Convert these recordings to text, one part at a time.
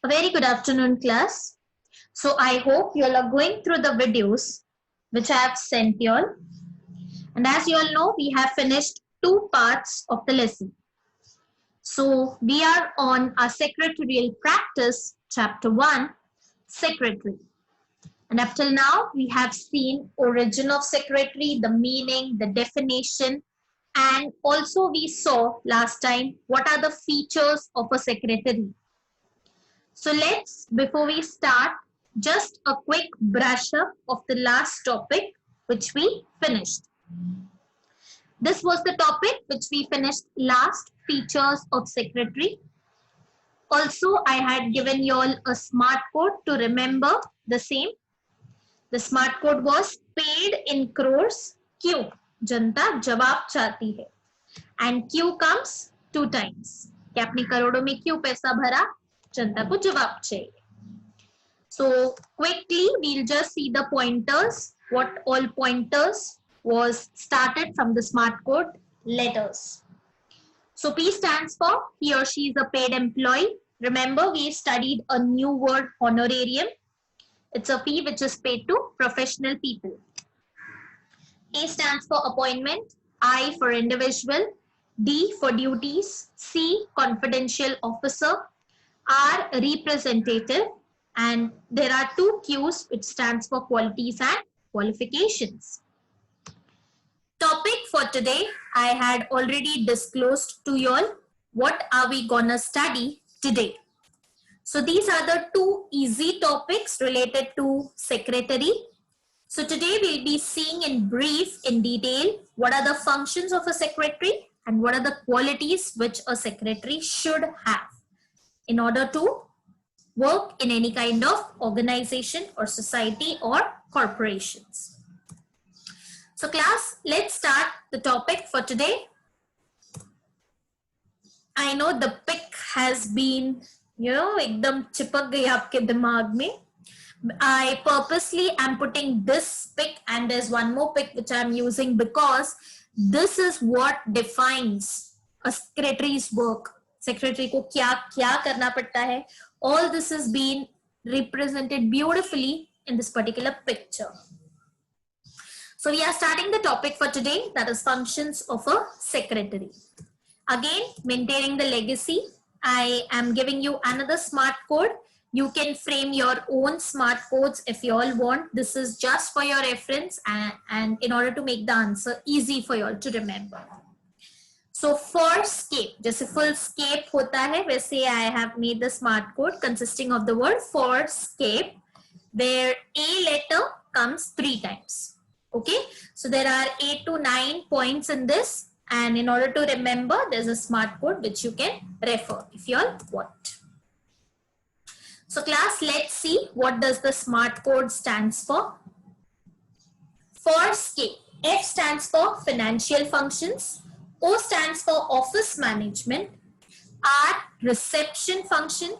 A very good afternoon, class. So I hope you all are going through the videos which I have sent you all. And as you all know, we have finished two parts of the lesson. So we are on our secretarial practice, chapter 1, secretary. And up till now, we have seen origin of secretary, the meaning, the definition, and also we saw last time what are the features of a secretary. So before we start, just a quick brush up of the last topic which we finished. This was the topic which we finished last, features of secretary. Also, I had given you all a smart code to remember the same. The smart code was paid in crores. Q, जनता जवाब चाहती है. And Q comes 2 times. कि आपने करोड़ों में क्यों पैसा भरा? जनता को जवाब चाहिए. So quickly we'll just see the pointers. What all pointers was started from the smart code letters. So P stands for he or she is a paid employee. Remember we studied a new word, honorarium. It's a fee which is paid to professional people. A stands for appointment, I for individual, D for duties, C confidential officer, R representative, and there are 2 Qs which stands for qualities and qualifications. Topic for today, I had already disclosed to you all what are we gonna study today. So these are the 2 easy topics related to secretary. So today we'll be seeing in brief, in detail, what are the functions of a secretary and what are the qualities which a secretary should have in order to work in any kind of organization or society or corporations. So class, let's start the topic for today. I know the pic has been, एकदम चिपक गई आपके दिमाग में. I purposely am putting this pic and there's one more pic which I'm using because this is what defines a secretary's work. Secretary को क्या क्या करना पड़ता है. All this is being represented beautifully in this particular picture. So we are starting the topic for today, that is functions of a secretary. Again, maintaining the legacy, I am giving you another smart code. You can frame your own smart codes if you all want. This is just for your reference and in order to make the answer easy for you all to remember. So for scape, जैसे full scape होता है, वैसे I have made the smart code consisting of the word for scape, where A letter comes 3 times. Okay, so there are 8 to 9 points in this, and in order to remember, there's a smart code which you can refer if you all want. So class, let's see what does the smart code stands for. For scape, F stands for financial functions, O stands for office management, R reception function,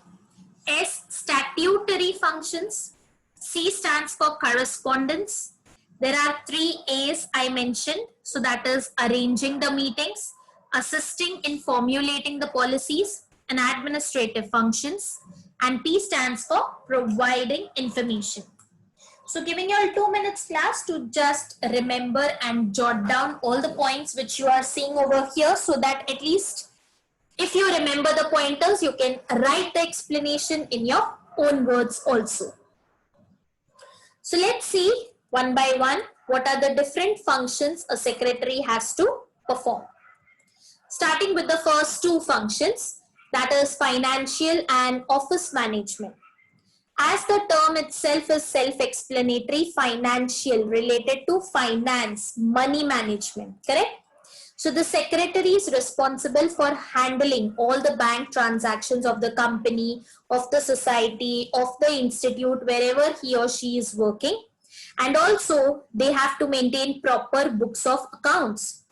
S statutory functions, C stands for correspondence. There are 3 A's I mentioned, so that is arranging the meetings, assisting in formulating the policies, and administrative functions, and P stands for providing information. So giving you all 2 minutes class to just remember and jot down all the points which you are seeing over here, so that at least if you remember the pointers, you can write the explanation in your own words also. So let's see one by one what are the different functions a secretary has to perform. Starting with the first 2 functions, that is financial and office management. As the term itself is self-explanatory, financial related to finance, money management, correct? So the secretary is responsible for handling all the bank transactions of the company, of the society, of the institute, wherever he or she is working. And also they have to maintain proper books of accounts.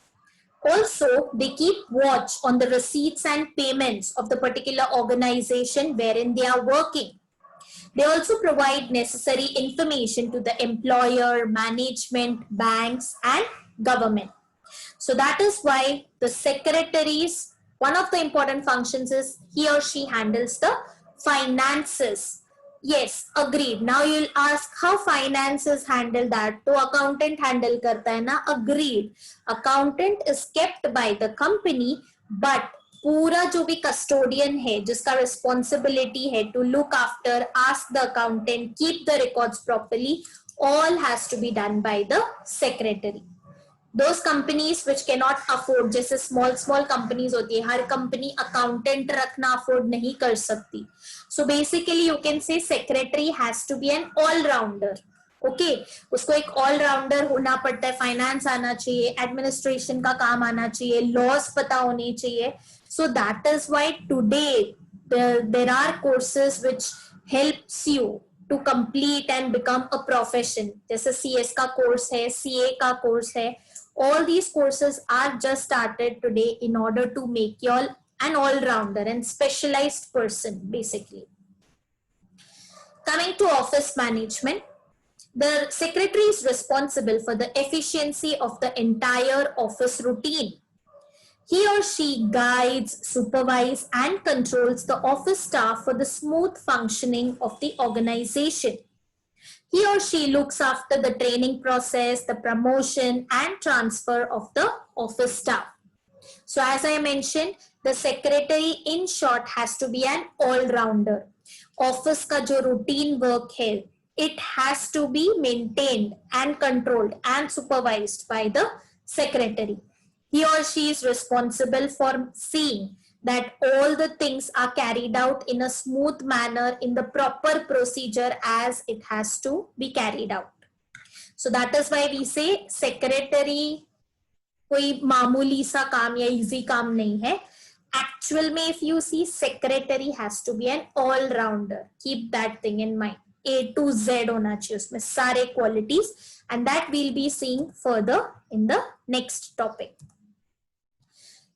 Also, they keep watch on the receipts and payments of the particular organization wherein they are working. They also provide necessary information to the employer, management, banks, and government. So that is why the secretaries, one of the important functions is he or she handles the finances. Yes, agreed. Now you'll ask how finances handle that. तो accountant handle करता है ना? Agreed. Accountant is kept by the company, but पूरा जो भी custodian है, जिसका responsibility है to look after, ask the accountant, keep the records properly, all has to be done by the secretary. Those companies which cannot afford, जैसे small companies होती है, हर company accountant रखना afford नहीं कर सकती. So basically you can say secretary has to be an all-rounder. Okay, उसको एक all-rounder होना पड़ता है, finance आना चाहिए, administration का काम आना चाहिए, laws पता होने चाहिए. So that is why today there are courses which helps you to complete and become a profession. जैसे CS का course है, CA का course है. All these courses are just started today in order to make you all an all-rounder and specialized person, basically. Coming to office management, the secretary is responsible for the efficiency of the entire office routine. He or she guides, supervises, and controls the office staff for the smooth functioning of the organization. He or she looks after the training process, the promotion, and transfer of the office staff. So as I mentioned, the secretary in short has to be an all-rounder. Office का जो routine work है, it has to be maintained and controlled and supervised by the secretary. He or she is responsible for seeing that all the things are carried out in a smooth manner in the proper procedure as it has to be carried out. So that is why we say secretary कोई मामूली सा काम या easy काम नहीं है. Actual में if you see, secretary has to be an all-rounder. Keep that thing in mind. A to Z होना चाहिए उसमें सारे qualities, and that we'll be seeing further in the next topic.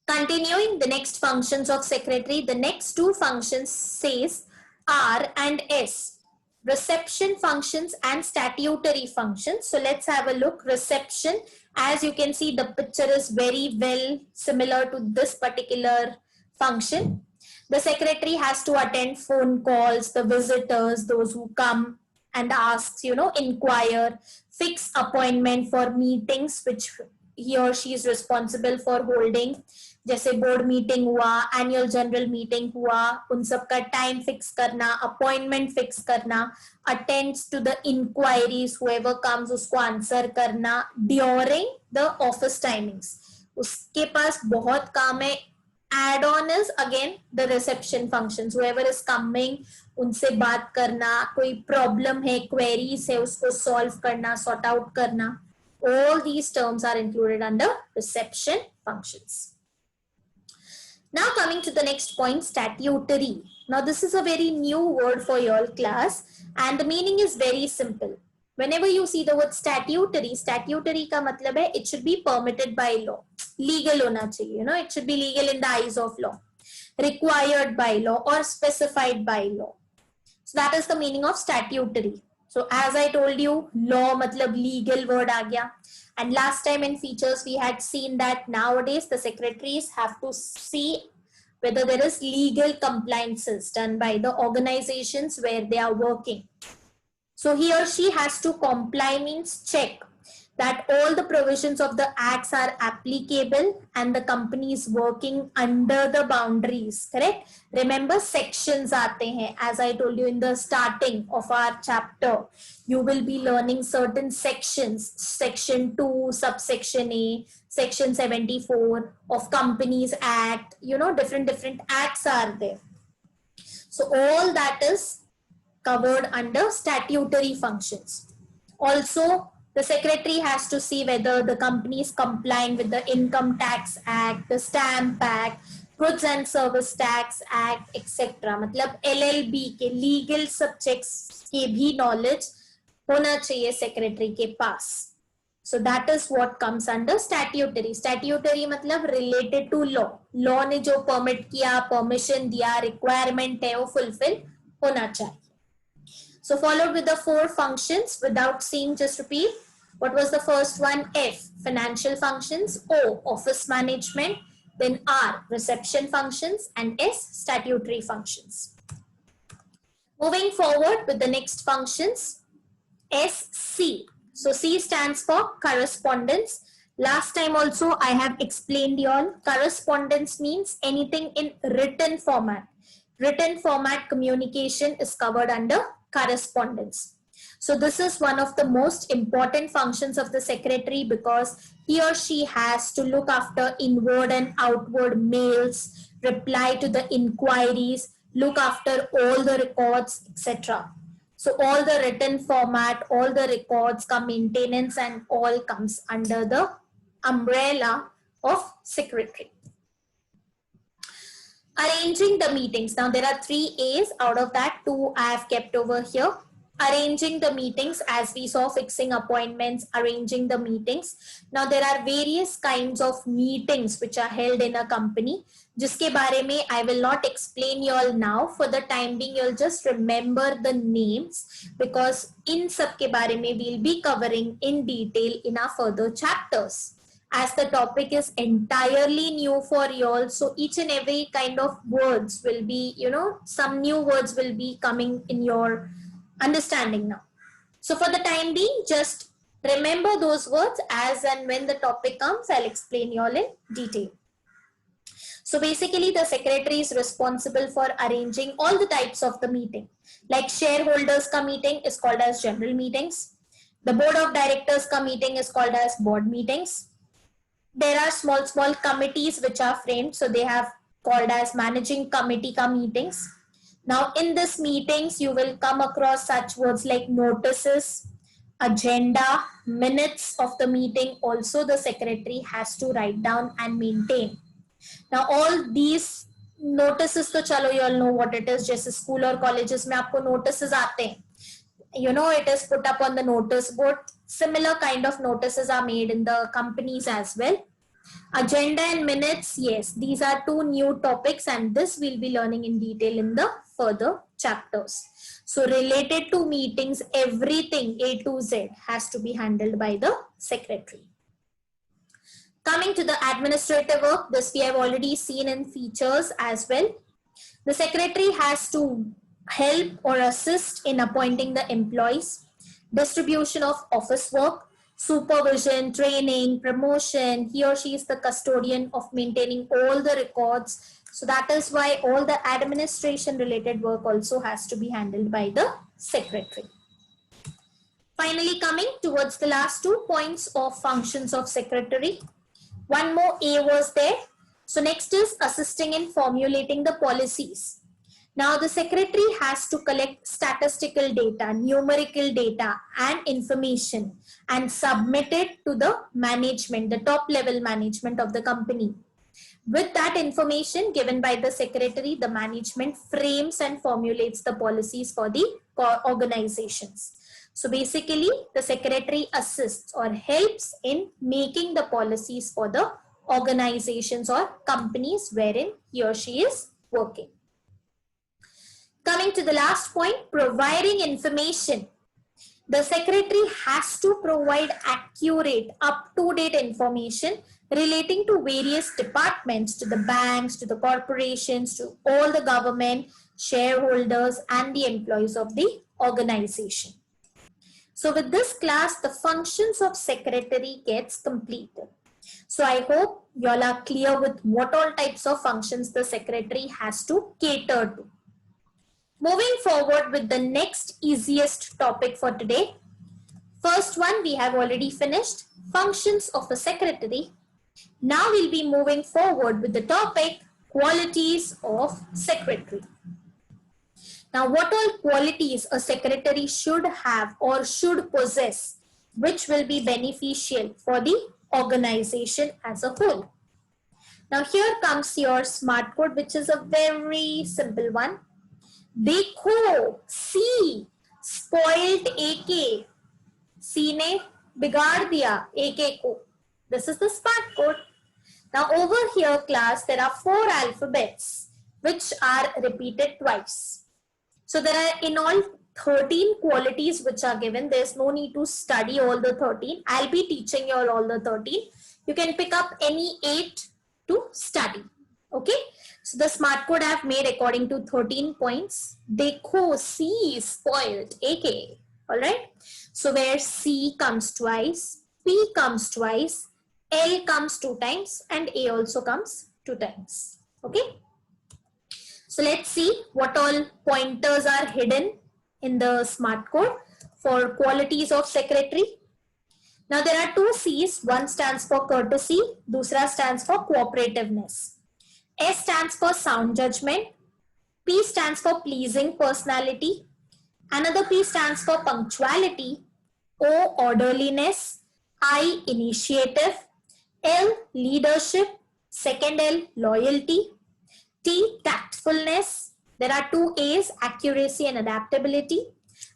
Continuing the next functions of secretary, the next two functions says R and S. Reception functions and statutory functions. So let's have a look. Reception, as you can see, the picture is very well similar to this particular function. The secretary has to attend phone calls, the visitors, those who come and asks, inquire, fix appointment for meetings which he or she is responsible for holding. जैसे board meeting हुआ, annual general meeting हुआ, उन सब का time fix करना, appointment fix करना, attends to the inquiries, whoever comes उसको answer करना ड्यूरिंग द ऑफिस टाइमिंग्स. उसके पास बहुत काम है. Add on is again the reception functions. Whoever is coming, उनसे बात करना, कोई प्रॉब्लम है, क्वेरीज है, उसको सॉल्व करना, सॉर्ट आउट करना. All these terms are included under reception functions. Now coming to the next point, statutory. Now this is a very new word for your class and the meaning is very simple. Whenever you see the word statutory, statutory का मतलब है it should be permitted by law. Legal होना चाहिए, it should be legal in the eyes of law. Required by law or specified by law. So that is the meaning of statutory. So as I told you, law मतलब legal word आ गया. And last time in features, we had seen that nowadays the secretaries have to see whether there is legal compliances done by the organizations where they are working. So he or she has to comply means check that all the provisions of the acts are applicable and the company is working under the boundaries, correct? Remember sections aate hain. As I told you in the starting of our chapter, you will be learning certain sections, section 2, subsection A, section 74 of Companies Act, different acts are there. So all that is covered under statutory functions. Also, the secretary has to see whether the company is complying with the Income Tax Act, the Stamp Act, Goods and Service Tax Act, etc. मतलब LLB के legal subjects के भी knowledge होना चाहिए secretary के पास. So that is what comes under statutory. Statutory मतलब related to law. Law ने जो permit किया, permission दिया, requirement है वो fulfill होना चाहिए. So followed with the 4 functions without seeing, just repeat. What was the first one? F, financial functions. O, office management. Then R, reception functions. And S, statutory functions. Moving forward with the next functions, SC. So C stands for correspondence. Last time also I have explained you all, correspondence means anything in written format. Written format communication is covered under correspondence. So this is one of the most important functions of the secretary, because he or she has to look after inward and outward mails, reply to the inquiries, look after all the records, etc. So all the written format, all the records, maintenance and all comes under the umbrella of secretary. Arranging the meetings. Now there are 3 A's. Out of that, 2 I have kept over here. Arranging the meetings, as we saw, fixing appointments, arranging the meetings. Now there are various kinds of meetings which are held in a company, जिसके बारे में I will not explain you all now. For the time being, you'll just remember the names, because इन सब के बारे में we'll be covering in detail in our further chapters. As the topic is entirely new for you all, so each and every kind of words will be, some new words will be coming in your understanding now. So for the time being, just remember those words, as and when the topic comes, I'll explain you all in detail. So basically, the secretary is responsible for arranging all the types of the meeting. Like shareholders ka meeting is called as general meetings. The board of directors ka meeting is called as board meetings. There are small committees which are framed, so they have called as managing committee ka meetings. Now in this meetings, you will come across such words like notices, agenda, minutes of the meeting. Also the secretary has to write down and maintain. Now all these notices, तो चलो you all know what it is. जैसे school और colleges में आपको notices आते हैं, it is put up on the notice board. Similar kind of notices are made in the companies as well. Agenda and minutes, yes, these are 2 new topics, and this we'll be learning in detail in the further chapters. So related to meetings, everything A to Z has to be handled by the secretary. Coming to the administrative work, this we have already seen in features as well. The secretary has to help or assist in appointing the employees, distribution of office work, supervision, training, promotion. He or she is the custodian of maintaining all the records. So that is why all the administration related work also has to be handled by the secretary. Finally, coming towards the last 2 points of functions of secretary. One more A was there. So next is assisting in formulating the policies. Now the secretary has to collect statistical data, numerical data and information, and submit it to the management, the top level management of the company. With that information given by the secretary, the management frames and formulates the policies for the organizations. So basically, the secretary assists or helps in making the policies for the organizations or companies wherein he or she is working. Coming to the last point, providing information. The secretary has to provide accurate, up-to-date information relating to various departments, to the banks, to the corporations, to all the government, shareholders, and the employees of the organization. So with this class, the functions of secretary gets completed. So I hope you all are clear with what all types of functions the secretary has to cater to. Moving forward with the next easiest topic for today. First one we have already finished, functions of a secretary. Now we'll be moving forward with the topic, qualities of secretary. Now what all qualities a secretary should have or should possess, which will be beneficial for the organization as a whole. Now here comes your smart code, which is a very simple one. देखो, see, spoiled AK. C ने बिगाड़ दिया AK को. This is the smart code. Now over here class, there are 4 alphabets which are repeated twice. So there are in all 13 qualities which are given. There's no need to study all the 13. I'll be teaching you all the 13. You can pick up any 8 to study. Okay, so the smart code I have made according to 13 points. Dekho, C is spoiled, AK. All right. So where C comes twice, P comes twice, L comes 2 times, and A also comes 2 times. Okay. So let's see what all pointers are hidden in the smart code for qualities of secretary. Now there are 2 C's. One stands for courtesy, दूसरा stands for cooperativeness. S stands for sound judgment. P stands for pleasing personality. Another P stands for punctuality. O orderliness. I initiative. L leadership. Second L loyalty. T tactfulness. There are 2 A's, accuracy and adaptability.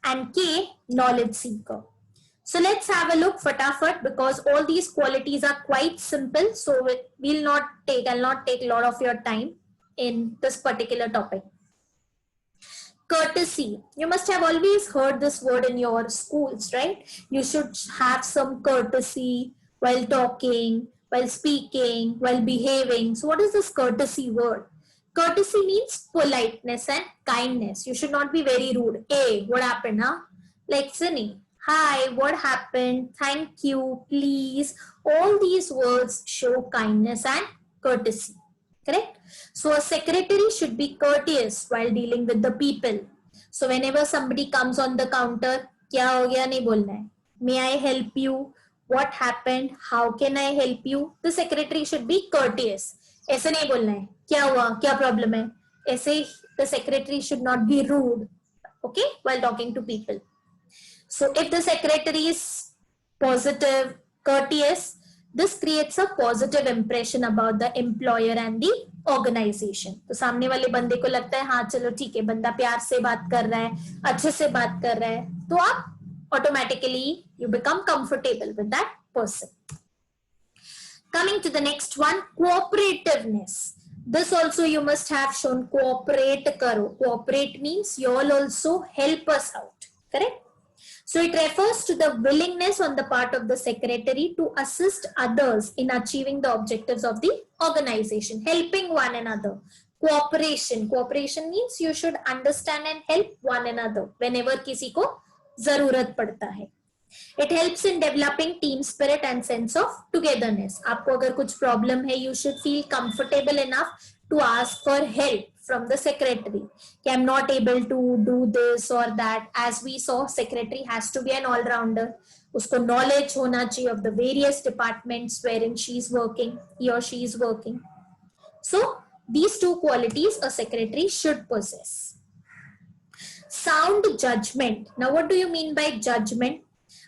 And K knowledge seeker. So let's have a look fatafat, because all these qualities are quite simple. So I'll not take a lot of your time in this particular topic. Courtesy. You must have always heard this word in your schools, right? You should have some courtesy while talking, while speaking, while behaving. So what is this courtesy word? Courtesy means politeness and kindness. You should not be very rude. Hey, what happened, huh? Like Sunny. Hi, what happened? Thank you, please. All these words show kindness and courtesy. Correct? So a secretary should be courteous while dealing with the people. So whenever somebody comes on the counter, क्या हो गया नहीं बोलना है. May I help you? What happened? How can I help you? The secretary should be courteous. ऐसे नहीं बोलना है. क्या हुआ? क्या problem है? ऐसे the secretary should not be rude. Okay, while talking to people. So if the secretary is positive, courteous, this creates a positive impression about the employer and the organization. तो सामने वाले बंदे को लगता है हाँ चलो ठीक है, बंदा प्यार से बात कर रहा है, अच्छे से बात कर रहा है, तो आप automatically you become comfortable with that person. Coming to the next one, cooperativeness. This also you must have shown. Cooperate karo. Cooperate means you all also help us out. Correct? So it refers to the willingness on the part of the secretary to assist others in achieving the objectives of the organization, helping one another. Cooperation. Cooperation means you should understand and help one another whenever किसी को जरूरत पड़ता है. It helps in developing team spirit and sense of togetherness. आपको अगर कुछ problem है, you should feel comfortable enough to ask for help from the secretary. I'm not able to do this or that. As we saw, secretary has to be an all-rounder. उसको knowledge होना चाहिए of the various departments wherein he or she is working. So these 2 qualities a secretary should possess. Sound judgment. Now what do you mean by judgment?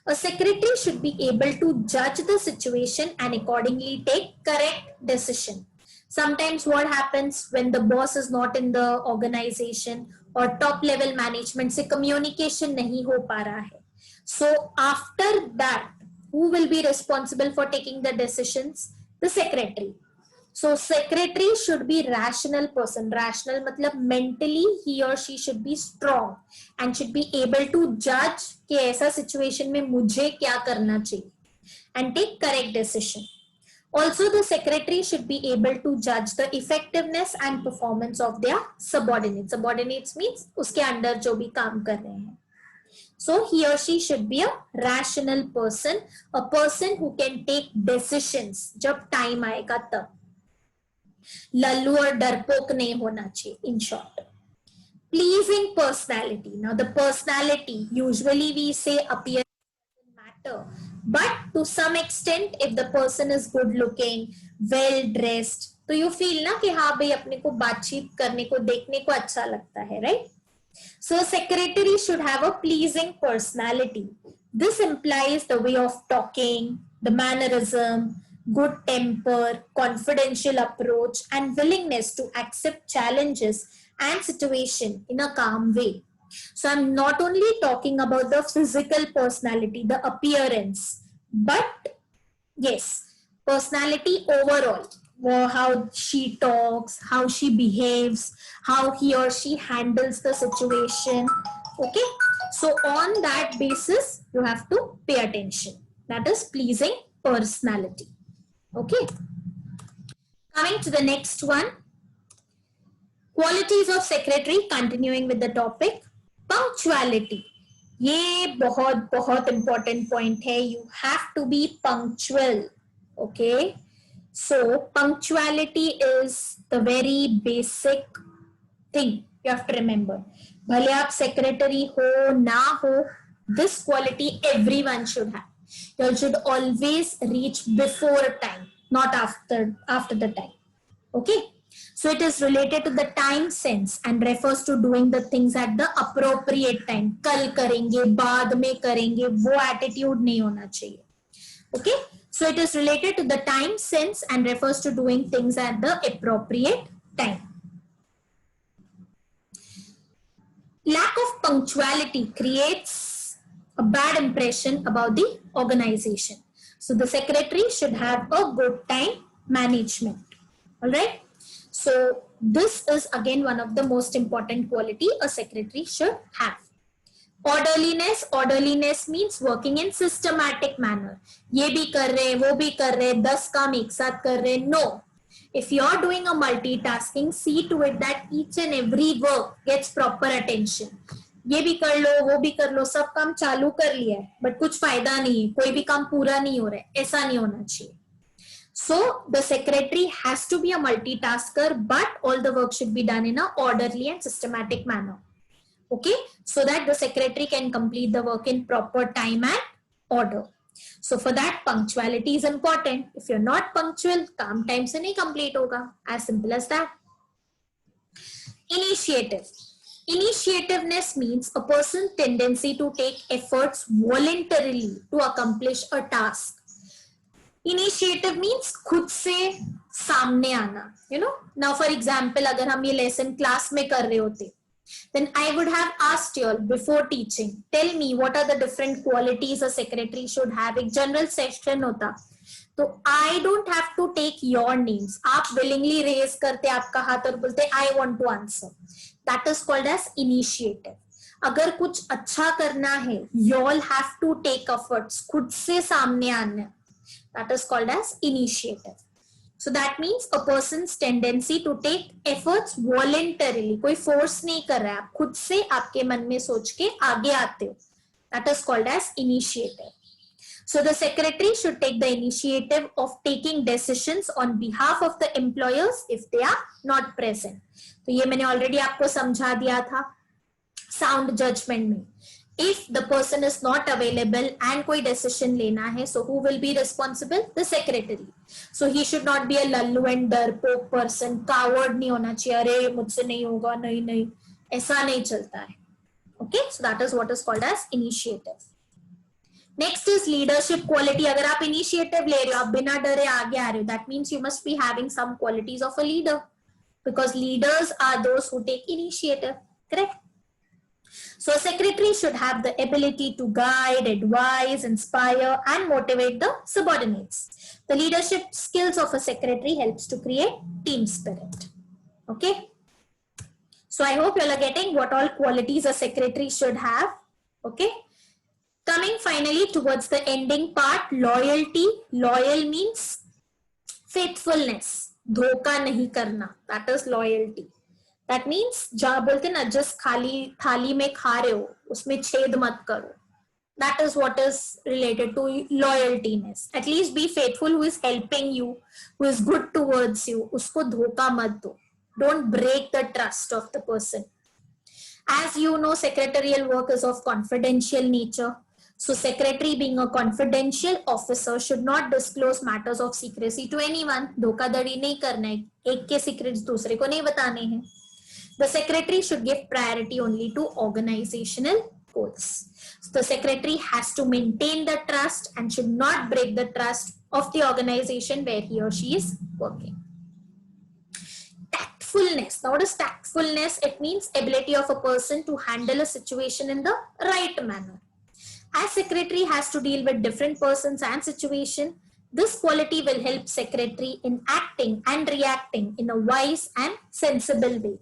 A secretary should be able to judge the situation and accordingly take correct decision. Sometimes what happens when the boss is not in the organization or top level management से communication नहीं हो पा रहा है. So after that, who will be responsible for taking the decisions? The secretary. So secretary should be rational person. Rational मतलब mentally he or she should be strong and should be able to judge कि ऐसा situation में मुझे क्या करना चाहिए and take correct decision. Also, the secretary should be able to judge the effectiveness and performance of their subordinates. Subordinates means उसके under जो भी काम कर रहे हैं. So he or she should be a rational person, a person who can take decisions जब time आएगा तब. लल्लू और डरपोक नहीं होना चाहिए. In short, pleasing personality. Now the personality usually we say appearance doesn't matter. But to some extent, if the person is good looking, well dressed, तो you feel ना कि हाँ भाई अपने को बातचीत करने को देखने को अच्छा लगता है, right? So a secretary should have a pleasing personality. This implies the way of talking, the mannerism, good temper, confidential approach, and willingness to accept challenges and situation in a calm way. So I'm not only talking about the physical personality, the appearance, but yes, personality overall, how she talks, how she behaves, how he or she handles the situation. Okay, so on that basis, you have to pay attention. That is pleasing personality. Okay, coming to the next one, Qualities of secretary, continuing with the topic, punctuality. ये बहुत बहुत important point है. You have to be punctual. Okay. So punctuality is the very basic thing you have to remember. भले आप secretary हो ना हो, this quality everyone should have. You should always reach before time, not after the time. Okay. So it is related to the time sense and refers to doing the things at the appropriate time. कल करेंगे, बाद में करेंगे, वो attitude नहीं होना चाहिए. Okay. So it is related to the time sense and refers to doing things at the appropriate time. Lack of punctuality creates a bad impression about the organization. So the secretary should have a good time management. All right. So this is again one of the most important quality a secretary should have. Orderliness. Orderliness means working in systematic manner. ये भी कर रहे, वो भी कर रहे, 10 काम एक साथ कर रहे. No. If you are doing a multitasking, see to it that each and every work gets proper attention. ये भी कर लो, वो भी कर लो, सब काम चालू कर लिया है, but कुछ फायदा नहीं है, कोई भी काम पूरा नहीं हो रहा है, ऐसा नहीं होना चाहिए. So the secretary has to be a multitasker, but all the work should be done in a orderly and systematic manner. Okay, so that the secretary can complete the work in proper time and order. So for that, punctuality is important. If you're not punctual, काम time से नहीं complete होगा. As simple as that. Initiative. Initiativeness means a person's tendency to take efforts voluntarily to accomplish a task. Initiative means खुद से सामने आना. You know, now for example, अगर हम ये lesson class में कर रहे होते, then I would have asked you all before teaching, tell me what are the different qualities a secretary should have. एक general session होता, तो I don't have to take your names. आप willingly raise करते आपका हाथ और बोलते I want to answer. That is called as initiative. अगर कुछ अच्छा करना है, you all have to take efforts. खुद से सामने आना. That is called as initiative. So that means a person's tendency to take efforts voluntarily. कोई force नहीं कर रहा है, आप खुद से आपके मन में सोच के आगे आते हो. That is called as initiative. So the secretary should take the initiative of taking decisions on behalf of the employers if they are not present. तो ये मैंने already आपको समझा दिया था sound judgment में. If the person is not available and कोई decision लेना है, so who will be responsible? The secretary. So he should not be a lallu and डरपोक person. Coward नहीं होना चाहिए. अरे मुझसे नहीं होगा, नहीं नहीं, ऐसा नहीं चलता है. Okay, so that is what is called as initiative. Next is leadership quality. अगर आप initiative ले रहे हो, आप बिना डरे आगे आ रहे हो, that means you must be having some qualities of a leader, because leaders are those who take initiative. Correct? So a secretary should have the ability to guide, advise, inspire, and motivate the subordinates. The leadership skills of a secretary helps to create team spirit. Okay. So I hope you all are getting what all qualities a secretary should have. Okay. Coming finally towards the ending part, loyalty. Loyal means faithfulness. धोखा नहीं करना. That is loyalty. That means जहाँ बोलते ना just खाली थाली में खा रहे हो, उसमें छेद मत करो. That is what is related to loyaltiness. At least be faithful who is helping you, who is good towards you. उसको धोखा मत दो. Don't break the trust of the person. As you know, secretarial work is of confidential nature. So secretary being a confidential officer should not disclose matters of secrecy to anyone. धोखाधड़ी नहीं करना है. एक के secrets दूसरे को नहीं बताने हैं. The secretary should give priority only to organizational goals. So the secretary has to maintain the trust and should not break the trust of the organization where he or she is working. Tactfulness. Now what is tactfulness? It means ability of a person to handle a situation in the right manner. As secretary has to deal with different persons and situation, this quality will help secretary in acting and reacting in a wise and sensible way.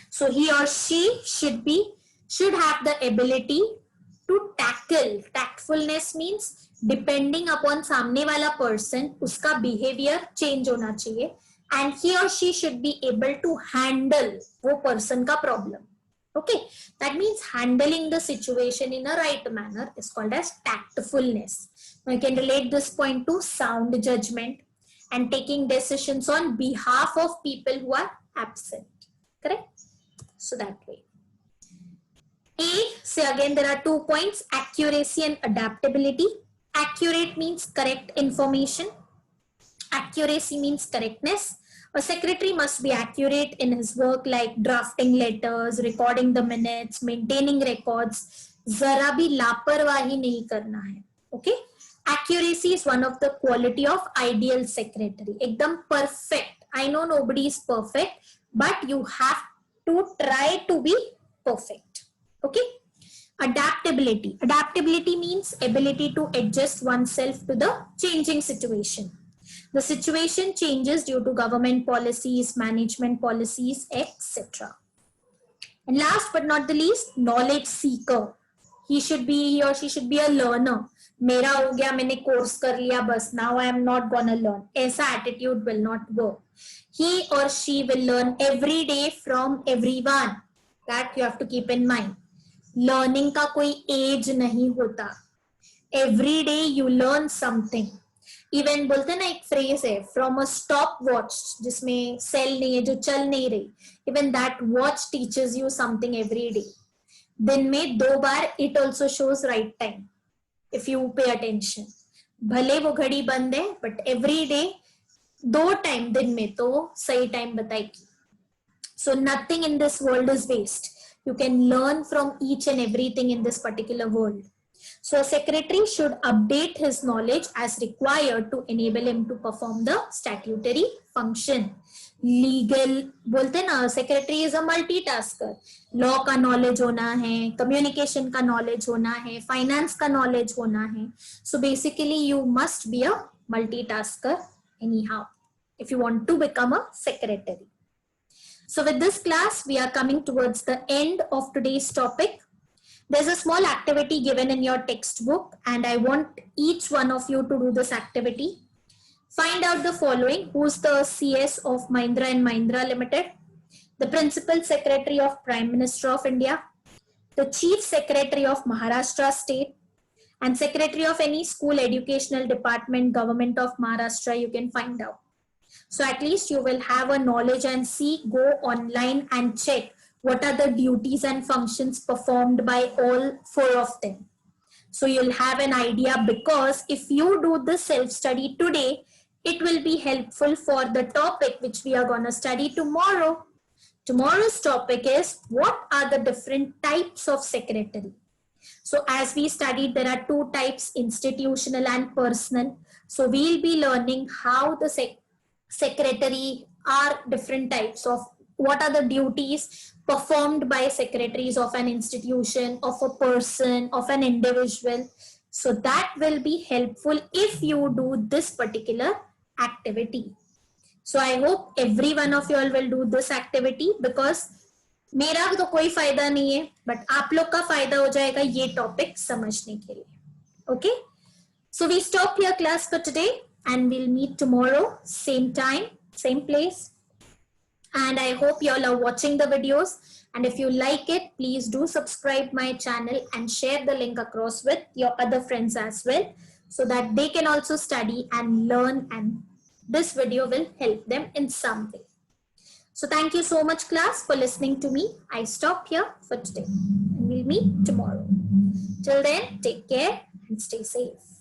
So he or she should have the ability to tackle. Tactfulness means depending upon सामने वाला person, उसका behavior change होना चाहिए and he or she should be able to handle वो person का problem. Okay, that means handling the situation in a right manner is called as tactfulness. Now you can relate this point to sound judgment and taking decisions on behalf of people who are absent. Correct? So that way. A, say again there are 2 points, accuracy and adaptability. Accurate means correct information. Accuracy means correctness. A secretary must be accurate in his work like drafting letters, recording the minutes, maintaining records. जरा भी लापरवाही नहीं करना है. Okay? Accuracy is one of the quality of ideal secretary. एकदम perfect. I know nobody is perfect, but you have to try to be perfect. Okay? Adaptability. Adaptability means ability to adjust oneself to the changing situation. The situation changes due to government policies, management policies, etc. And last but not the least, knowledge seeker. He or she should be a learner. मेरा हो गया, मैंने course कर लिया बस, now I am not gonna learn. ऐसा attitude will not work. He or she will learn every day from everyone. That you have to keep in mind. Learning का कोई age नहीं होता. Every day you learn something. Even बोलते ना एक phrase है, from a stop watch जिसमें cell नहीं है, जो चल नहीं रही, even that watch teaches you something every day. दिन में 2 बार it also shows right time if you pay attention. भले वो घड़ी बंद है बट एवरी डे 2 टाइम दिन में तो सही टाइम बताएगी. So nothing in this world is waste. You can learn from each and everything in this particular world. So a secretary should update his knowledge as required to enable him to perform the statutory function. Legal बोलते ना, secretary is a multitasker. Law का knowledge होना है, communication का knowledge होना है, finance का knowledge होना है. So basically you must be a multitasker anyhow if you want to become a secretary. So with this class, we are coming towards the end of today's topic. There's a small activity given in your textbook and I want each one of you to do this activity. Find out the following. Who's the CS of Mahindra and Mahindra Limited? The Principal Secretary of Prime Minister of India, the Chief Secretary of Maharashtra State, and Secretary of any school educational department, Government of Maharashtra, you can find out. So at least you will have a knowledge and go online and check what are the duties and functions performed by all 4 of them. So you'll have an idea, because if you do this self-study today, it will be helpful for the topic which we are going to study tomorrow. Tomorrow's topic is what are the different types of secretary. So as we studied, there are 2 types, institutional and personal. So we'll be learning how the secretary are different types of, what are the duties performed by secretaries of an institution, of a person, of an individual. So that will be helpful if you do this particular activity. So I hope every one of you all will do this activity, because मेरा तो कोई फायदा नहीं है, but आप लोग का फायदा हो जाएगा ये टॉपिक समझने के लिए. Okay? So we stop here class for today. And we'll meet tomorrow, same time, same place. And I hope you all are watching the videos. And if you like it, please do subscribe my channel and share the link across with your other friends as well, so that they can also study and learn, and this video will help them in some way. So thank you so much class for listening to me. I stop here for today and we'll meet tomorrow. Till then, take care and stay safe.